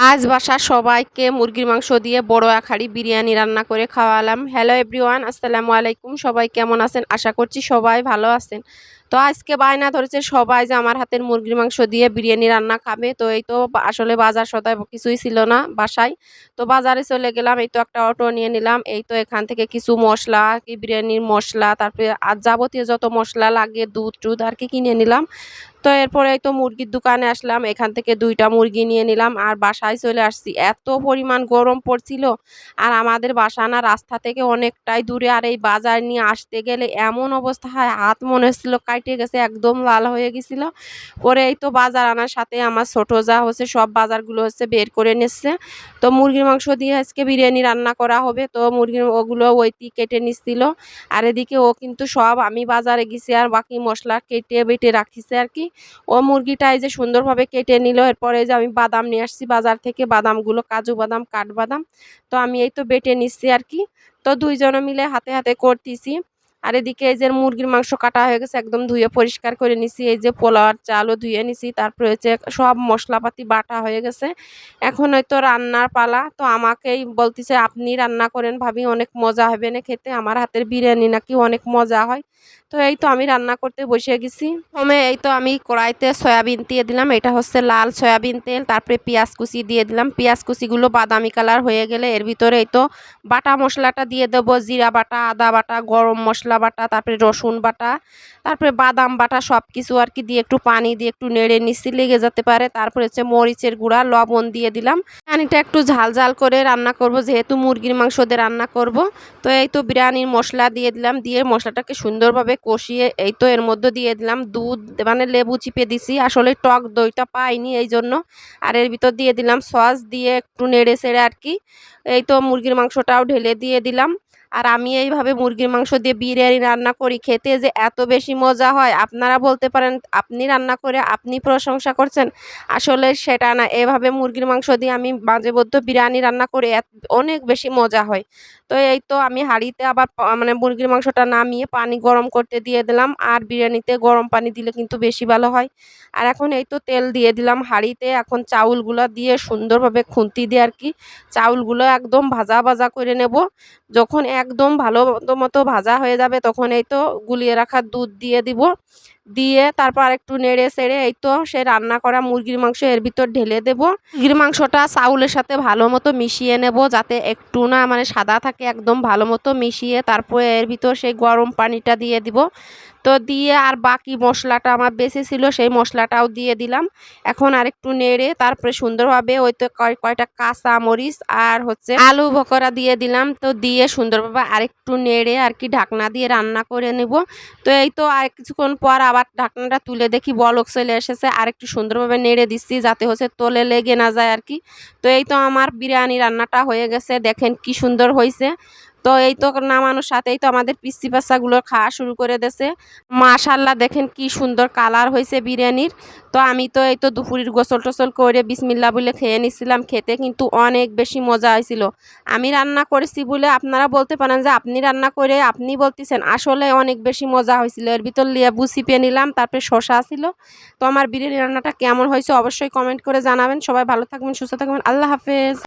আজ বাসার সবাইকে মুরগির মাংস দিয়ে বড় আখাড়ি বিরিয়ানি রান্না করে খাওয়ালাম। হ্যালো এভরিওয়ান, আসসালামু আলাইকুম। সবাই কেমন আছেন? আশা করছি সবাই ভালো আছেন। তো আজকে বায়না ধরেছে সবাই যে আমার হাতের মুরগির মাংস দিয়ে বিরিয়ানি রান্না খাবে। তো এই তো আসলে বাজার সদাই কিছুই ছিল না বাসায়। তো বাজারে চলে গেলাম, এই তো একটা অটো নিয়ে নিলাম। এই তো এখান থেকে কিছু মশলা, কি বিরিয়ানির মশলা, তারপরে আর যাবতীয় যত মশলা লাগে দুধ টুধ আর কি কিনে নিলাম। তো এরপরে তো মুরগির দোকানে আসলাম, এখান থেকে ২টা মুরগি নিয়ে নিলাম আর বাসায় চলে আসছি। এত পরিমাণ গরম পড়ছিল, আর আমাদের বাসা না রাস্তা থেকে অনেকটাই দূরে, আর এই বাজার নিয়ে আসতে গেলে এমন অবস্থা হয়, হাত মনে হচ্ছিল কাইটে গেছে, একদম লাল হয়ে গেছিল। পরে এই তো বাজার আনার সাথে আমার ছোট যা হচ্ছে সব বাজারগুলো হচ্ছে বের করে নিচ্ছে। তো মুরগির মাংস দিয়ে আজকে বিরিয়ানি রান্না করা হবে। তো মুরগির ওগুলো ওইটি কেটে নিচ্ছিল, আর এদিকে ও কিন্তু সব আমি বাজারে গেছি আর বাকি মশলা কেটে বেটে রাখিছে আর কি। ও মুরগিটা এই যে সুন্দরভাবে কেটে নিল। এরপরে এই যে আমি বাদাম নিয়ে আসছি বাজার থেকে, বাদামগুলো কাজু বাদাম, কাঠবাদাম। তো আমি এই তো বেটে নিচ্ছি আর কি। তো দুইজনে মিলে হাতে হাতে করতেছি। আর এদিকে এই যে মুরগির মাংস কাটা হয়ে গেছে, একদম ধুয়ে পরিষ্কার করে নিছি। এই যে পোলাওয়ার চালও ধুয়ে নিছি, তারপরে হচ্ছে সব মশলাপাতি বাটা হয়ে গেছে। এখন হয়তো রান্নার পালা। তো আমাকেই বলতেছে আপনি রান্না করেন ভাবি, অনেক মজা হবে না খেতে, আমার হাতের বিরিয়ানি নাকি অনেক মজা হয়। তো এই তো আমি রান্না করতে বসে গেছি। প্রথমে এই তো আমি কড়াইতে সয়াবিন দিয়ে দিলাম, এটা হচ্ছে লাল সয়াবিন তেল। তারপরে পেঁয়াজ কুচি দিয়ে দিলাম, পেঁয়াজ কুচিগুলো বাদামি কালার হয়ে গেলে এর ভিতরে এই তো বাটা মশলাটা দিয়ে দেবো, জিরা বাটা, আদা বাটা, গরম মশলা বাটা, তারপরে রসুন বাটা, তারপরে বাদাম বাটা, সব কিছু আর কি দিয়ে একটু পানি দিয়ে একটু নেড়ে নিচ্ছি লেগে যেতে পারে। তারপরে হচ্ছে মরিচের গুঁড়া, লবণ দিয়ে দিলাম। পানিটা একটু ঝাল ঝাল করে রান্না করব, যেহেতু মুরগির মাংস দিয়ে রান্না করব। তো এই তো বিরিয়ানির মশলা দিয়ে দিলাম, দিয়ে মশলাটাকে সুন্দরভাবে কষিয়ে এই তো এর মধ্যে দিয়ে দিলাম দুধ, মানে লেবু চিপে দিছি, আসলে টক দইটা পাইনি এই জন্য। আর এর ভিতর দিয়ে দিলাম সস, দিয়ে একটু নেড়ে ছেড়ে আর কি এই তো মুরগির মাংসটাও ঢেলে দিয়ে দিলাম। আর আমি এইভাবে মুরগির মাংস দিয়ে বিরিয়ানি রান্না করি, খেতে যে এত বেশি মজা হয় আপনারা বলতে পারেন আপনি রান্না করে আপনি প্রশংসা করছেন, আসলে সেটা না। এভাবে মুরগির মাংস দিয়ে আমি মাঝে মধ্যে বিরিয়ানি রান্না করে অনেক বেশি মজা হয়। তো এই তো আমি হাঁড়িতে আবার মানে মুরগির মাংসটা নামিয়ে পানি গরম করতে দিয়ে দিলাম, আর বিরিয়ানিতে গরম পানি দিলে কিন্তু বেশি ভালো হয়। আর এখন এই তো তেল দিয়ে দিলাম হাঁড়িতে, এখন চাউলগুলো দিয়ে সুন্দরভাবে খুন্তি দিয়ে আর কি চাউলগুলো একদম ভাজা ভাজা করে নেব। যখন একদম ভালো মতো ভাজা হয়ে যাবে তখন এই তো গুলিয়ে রাখা দুধ দিয়ে দিব, দিয়ে তারপর একটু নেড়ে চেড়ে এই তো সে রান্না করা মুরগির মাংস এর ভিতর ঢেলে দেব। মুরগির মাংসটা চাউলের সাথে ভালো মতো মিশিয়ে নেব, যাতে একটু না মানে সাদা থাকে, একদম ভালো মতো মিশিয়ে তারপরে এর ভিতর সেই গরম পানিটা দিয়ে দিব। তো দিয়ে আর বাকি মশলাটা আমার বেঁচে ছিল সেই মশলাটাও দিয়ে দিলাম। এখন আরেকটু নেড়ে তারপরে সুন্দরভাবে ওই তো কয়টা কাঁচা মরিচ আর হচ্ছে আলু বকরা দিয়ে দিলাম। তো দিয়ে সুন্দরভাবে আরেকটু নেড়ে আর কি ঢাকনা দিয়ে রান্না করে নেব। তো এই তো আর কিছুক্ষণ পর আবার ঢাকনাটা তুলে দেখি বলক চলে এসেছে, আর একটু সুন্দরভাবে নেড়ে দিচ্ছি যাতে হচ্ছে তোলে লেগে না যায় আর কি। তো এই তো আমার বিরিয়ানি রান্নাটা হয়ে গেছে, দেখেন কি সুন্দর হয়েছে। তো এই তো নামানোর সাথেই তো আমাদের পিচ্চি বাচ্চাগুলো খাওয়া শুরু করে দিয়েছে। মাশাআল্লাহ, দেখেন কি সুন্দর কালার হয়েছে বিরিয়ানির। তো আমি তো এই তো দুপুরের গোসল টোসল করে বিসমিল্লাহ বলে খেয়ে নিচ্ছিলাম, খেতে কিন্তু অনেক বেশি মজা হয়েছিল। আমি রান্না করেছি বলে আপনারা বলতে পারেন যে আপনি রান্না করে আপনি বলতেছেন, আসলে অনেক বেশি মজা হয়েছিল। এর ভিতর লেবু চিপে নিলাম, তারপরে শসা ছিল। তো আমার বিরিয়ানি রান্নাটা কেমন হয়েছে অবশ্যই কমেন্ট করে জানাবেন। সবাই ভালো থাকবেন, সুস্থ থাকবেন, আল্লাহ হাফেজ।